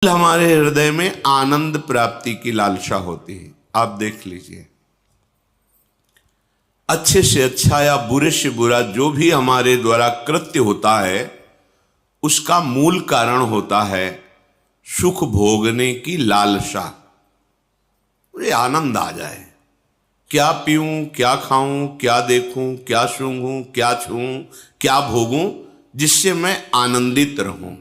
हमारे हृदय में आनंद प्राप्ति की लालसा होती है। आप देख लीजिए, अच्छे से अच्छा या बुरे से बुरा जो भी हमारे द्वारा कृत्य होता है उसका मूल कारण होता है सुख भोगने की लालसा। मुझे आनंद आ जाए, क्या पीऊं, क्या खाऊं, क्या देखूं, क्या सूंघूं, क्या छूऊं, क्या भोगूं, जिससे मैं आनंदित रहूं।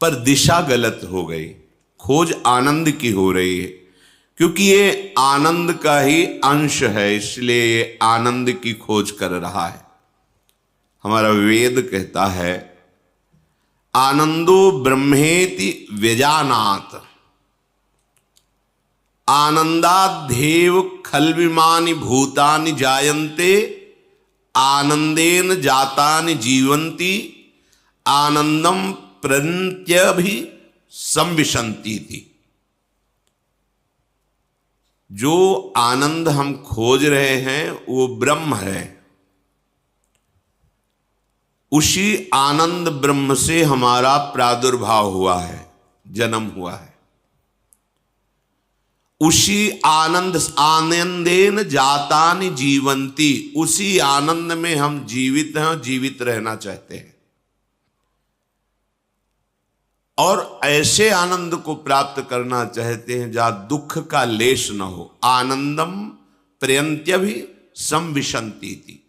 पर दिशा गलत हो गई, खोज आनंद की हो रही है, क्योंकि ये आनंद का ही अंश है, इसलिए ये आनंद की खोज कर रहा है। हमारा वेद कहता है आनंदो ब्रह्मेति व्यजानात् आनंदाद्धेव खल्विमानि भूतानि जायन्ते आनंदेन जातानि जीवन्ति आनंदम प्रत्यभि संविशंति थी। जो आनंद हम खोज रहे हैं वो ब्रह्म है। उसी आनंद ब्रह्म से हमारा प्रादुर्भाव हुआ है, जन्म हुआ है। उसी आनंदेन जातानि जीवंती, उसी आनंद में हम जीवित हैं, जीवित रहना चाहते हैं। और ऐसे आनंद को प्राप्त करना चाहते हैं जहां दुख का लेश न हो। आनंदम प्रयंत्यभि संविशंति थी,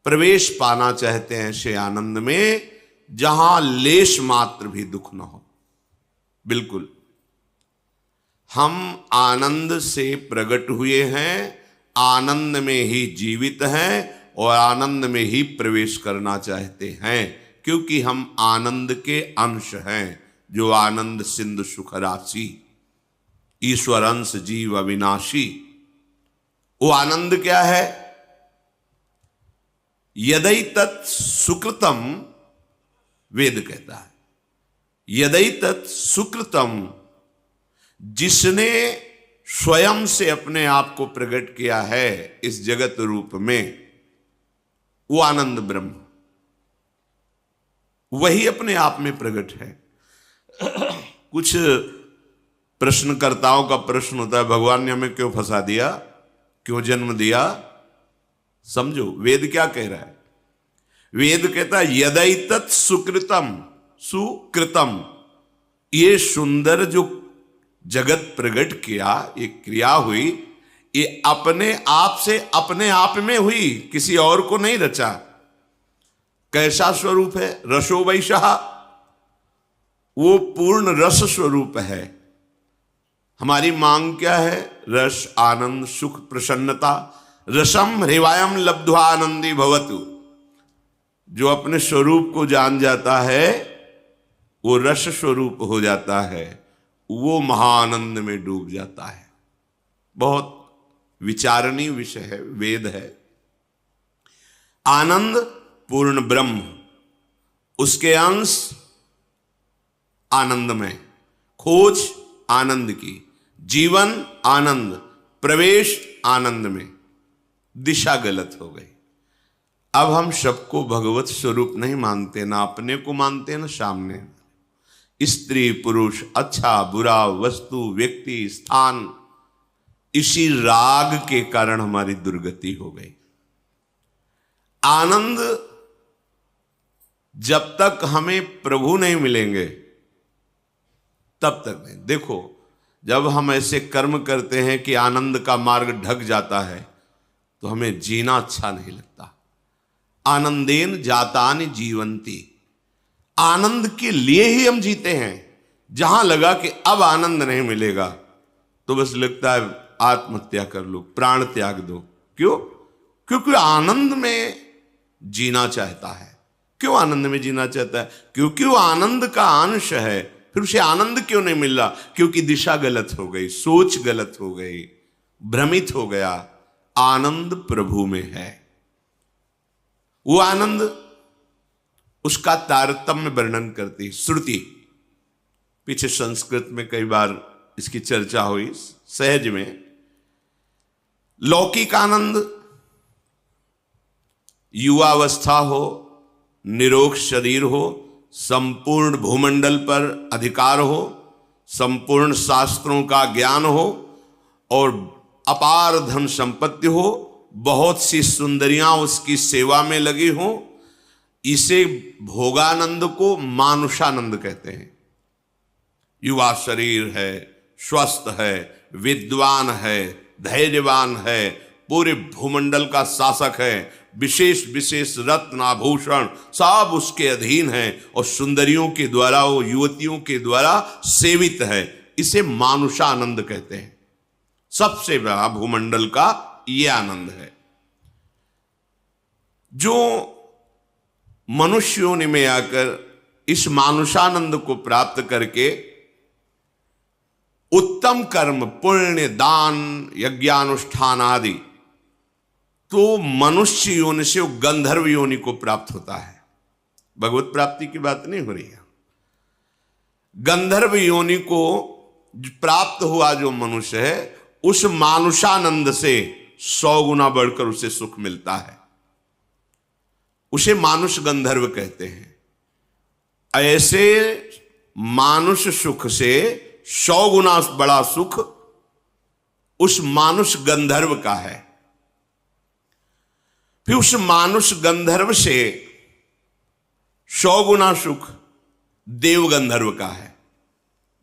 प्रवेश पाना चाहते हैं ऐसे आनंद में जहां लेश मात्र भी दुख न हो। बिल्कुल, हम आनंद से प्रकट हुए हैं, आनंद में ही जीवित हैं और आनंद में ही प्रवेश करना चाहते हैं, क्योंकि हम आनंद के अंश हैं। जो आनंद सिंधु सुख राशि, ईश्वर अंश जीव अविनाशी। वो आनंद क्या है? यदैतत् सुकृतम, वेद कहता है यदैतत् सुकृतम, जिसने स्वयं से अपने आप को प्रकट किया है इस जगत रूप में, वो आनंद ब्रह्म वही अपने आप में प्रकट है। कुछ प्रश्नकर्ताओं का प्रश्न होता है, भगवान ने हमें क्यों फंसा दिया, क्यों जन्म दिया? समझो वेद क्या कह रहा है। वेद कहता है यदैतत् सुकृतम, सुकृतम, ये सुंदर जो जगत प्रकट किया, ये क्रिया हुई, ये अपने आप से अपने आप में हुई, किसी और को नहीं रचा। कैसा स्वरूप है? रसो वैशः, वो पूर्ण रस स्वरूप है। हमारी मांग क्या है? रस, आनंद, सुख, प्रसन्नता। रसम हृवायम लब्ध्वा आनंदी भवतु। जो अपने स्वरूप को जान जाता है वो रस स्वरूप हो जाता है, वो महाआनंद में डूब जाता है। बहुत विचारणीय विषय है, वेद है। आनंद पूर्ण ब्रह्म, उसके अंश आनंद में, खोज आनंद की, जीवन आनंद, प्रवेश आनंद में। दिशा गलत हो गई। अब हम सबको भगवत स्वरूप नहीं मानते, ना अपने को मानते ना सामने। स्त्री पुरुष, अच्छा बुरा, वस्तु, व्यक्ति, स्थान, इसी राग के कारण हमारी दुर्गति हो गई। आनंद जब तक हमें प्रभु नहीं मिलेंगे तब तक नहीं। देखो, जब हम ऐसे कर्म करते हैं कि आनंद का मार्ग ढक जाता है तो हमें जीना अच्छा नहीं लगता। आनंदेन जातानि जीवंती, आनंद के लिए ही हम जीते हैं। जहां लगा कि अब आनंद नहीं मिलेगा तो बस लगता है आत्महत्या कर लो, प्राण त्याग दो। क्यों? क्योंकि आनंद में जीना चाहता है। क्यों आनंद में जीना चाहता है? क्योंकि वो आनंद का अंश है। फिर उसे आनंद क्यों नहीं मिल रहा? क्योंकि दिशा गलत हो गई, सोच गलत हो गई, भ्रमित हो गया। आनंद प्रभु में है। वो आनंद, उसका तारतम्य वर्णन करती श्रुति। पीछे संस्कृत में कई बार इसकी चर्चा हुई, सहज में। लौकिक आनंद, युवावस्था हो, निरोग शरीर हो, संपूर्ण भूमंडल पर अधिकार हो, संपूर्ण शास्त्रों का ज्ञान हो और अपार धन संपत्ति हो, बहुत सी सुंदरियां उसकी सेवा में लगी हो, इसे भोगानंद को मानुषानंद कहते हैं। युवा शरीर है, स्वस्थ है, विद्वान है, धैर्यवान है, पूरे भूमंडल का शासक है, विशेष विशेष रत्न आभूषण सब उसके अधीन है और सुंदरियों के द्वारा, वो युवतियों के द्वारा सेवित है, इसे मानुषानंद कहते हैं। सबसे बड़ा भूमंडल का ये आनंद है। जो मनुष्यों में आकर इस मानुषानंद को प्राप्त करके उत्तम कर्म, पुण्य, दान, यज्ञानुष्ठान आदि, तो मनुष्य योनि से गंधर्व योनि को प्राप्त होता है। भगवत प्राप्ति की बात नहीं हो रही है। गंधर्व योनि को प्राप्त हुआ जो मनुष्य है, उस मानुषानंद से 100 गुना बढ़कर उसे सुख मिलता है। उसे मानुष गंधर्व कहते हैं। ऐसे मानुष सुख से 100 गुना बड़ा सुख उस मानुष गंधर्व का है। फिर उस मानुष गंधर्व से 100 गुना सुख देव गंधर्व का है,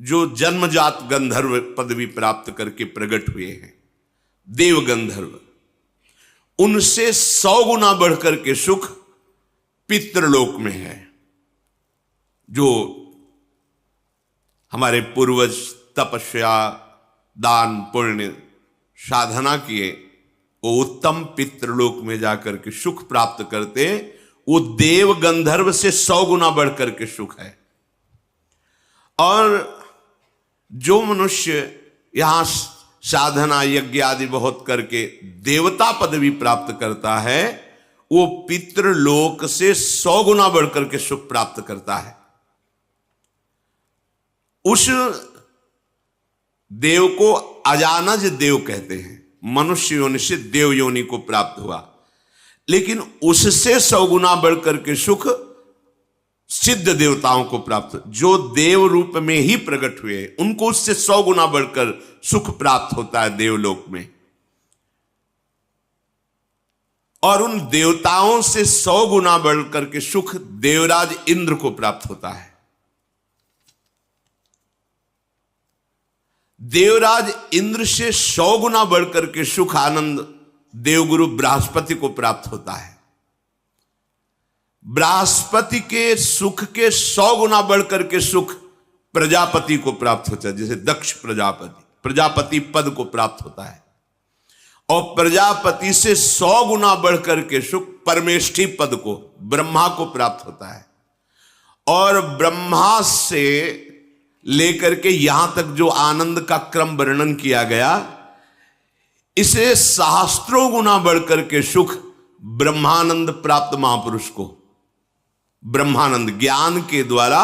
जो जन्मजात गंधर्व पदवी प्राप्त करके प्रकट हुए हैं। देव गंधर्व, उनसे 100 गुना बढ़कर के सुख पितृलोक में है। जो हमारे पूर्वज तपस्या, दान, पुण्य, साधना किए, वो उत्तम पितृलोक में जाकर के सुख प्राप्त करते, वो देव गंधर्व से 100 गुना बढ़कर के सुख है। और जो मनुष्य यहां साधना, यज्ञ आदि बहुत करके देवता पदवी प्राप्त करता है, वो पितृलोक से 100 गुना बढ़कर के सुख प्राप्त करता है। उस देव को अजानज देव कहते हैं। मनुष्य योनि से देव योनि को प्राप्त हुआ, लेकिन उससे 100 गुना बढ़कर के सुख सिद्ध देवताओं को प्राप्त, जो देव रूप में ही प्रकट हुए, उनको उससे 100 गुना बढ़कर सुख प्राप्त होता है देवलोक में। और उन देवताओं से 100 गुना बढ़कर के सुख देवराज इंद्र को प्राप्त होता है। देवराज इंद्र से 100 गुना बढ़कर के सुख, आनंद देवगुरु बृहस्पति को प्राप्त होता है। बृहस्पति के सुख के 100 गुना बढ़कर के सुख प्रजापति को प्राप्त होता है। जैसे दक्ष प्रजापति पद को प्राप्त होता है। और प्रजापति से 100 गुना बढ़कर के सुख परमेष्ठी पद को, ब्रह्मा को प्राप्त होता है। और ब्रह्मा से लेकर के यहां तक जो आनंद का क्रम वर्णन किया गया, इसे सहस्त्रों गुना बढ़कर के सुख ब्रह्मानंद प्राप्त महापुरुष को, ब्रह्मानंद ज्ञान के द्वारा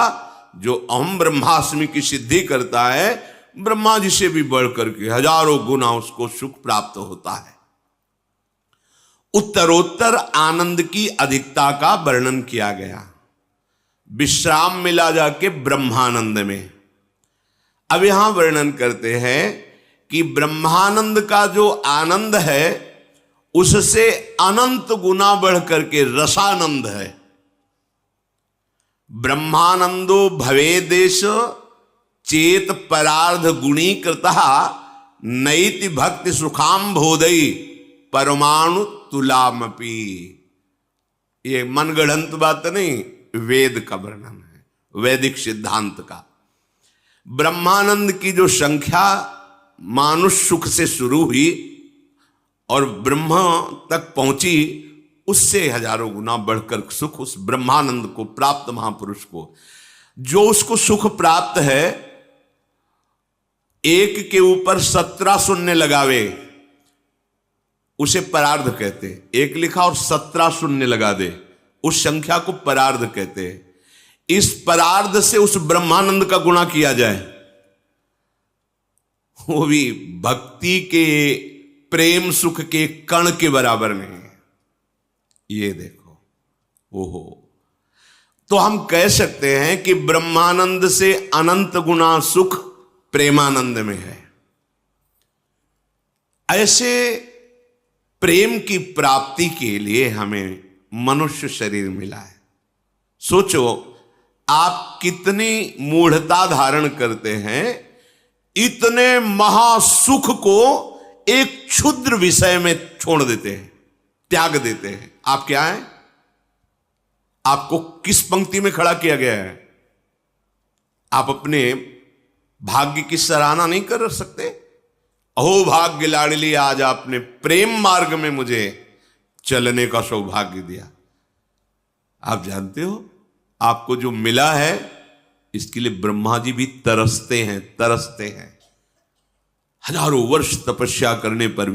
जो अहम ब्रह्मास्मि की सिद्धि करता है, ब्रह्मा जी से भी बढ़कर के हजारों गुना उसको सुख प्राप्त होता है। उत्तरोत्तर आनंद की अधिकता का वर्णन किया गया। विश्राम मिला जाके ब्रह्मानंद में। अब यहां वर्णन करते हैं कि ब्रह्मानंद का जो आनंद है, उससे अनंत गुना बढ़कर के रसानंद है। ब्रह्मानंदो भवेदेश चेत परार्ध गुणीकृता नैति भक्ति सुखाम बोधई परमाणु तुलामपि। ये मनगढ़ंत बात नहीं, वेद का वर्णन है, वैदिक सिद्धांत का। ब्रह्मानंद की जो संख्या मानुष सुख से शुरू हुई और ब्रह्मा तक पहुंची, उससे हजारों गुना बढ़कर सुख उस ब्रह्मानंद को प्राप्त महापुरुष को, जो उसको सुख प्राप्त है, एक के ऊपर 17 शून्य लगावे, उसे परार्ध कहते हैं। एक लिखा और 17 शून्य लगा दे, उस संख्या को परार्ध कहते हैं। इस परार्ध से उस ब्रह्मानंद का गुणा किया जाए, वो भी भक्ति के प्रेम सुख के कण के बराबर नहीं है। ये देखो, ओहो, तो हम कह सकते हैं कि ब्रह्मानंद से अनंत गुना सुख प्रेमानंद में है। ऐसे प्रेम की प्राप्ति के लिए हमें मनुष्य शरीर मिला है। सोचो, आप कितनी मूढ़ता धारण करते हैं, इतने महासुख को एक क्षुद्र विषय में छोड़ देते हैं, त्याग देते हैं। आप क्या हैं? आपको किस पंक्ति में खड़ा किया गया है? आप अपने भाग्य की सराहना नहीं कर सकते? अहो भाग्य लाडली, आज आपने प्रेम मार्ग में मुझे चलने का सौभाग्य दिया। आप जानते हो, आपको जो मिला है इसके लिए ब्रह्मा जी भी तरसते हैं। हजारों वर्ष तपस्या करने पर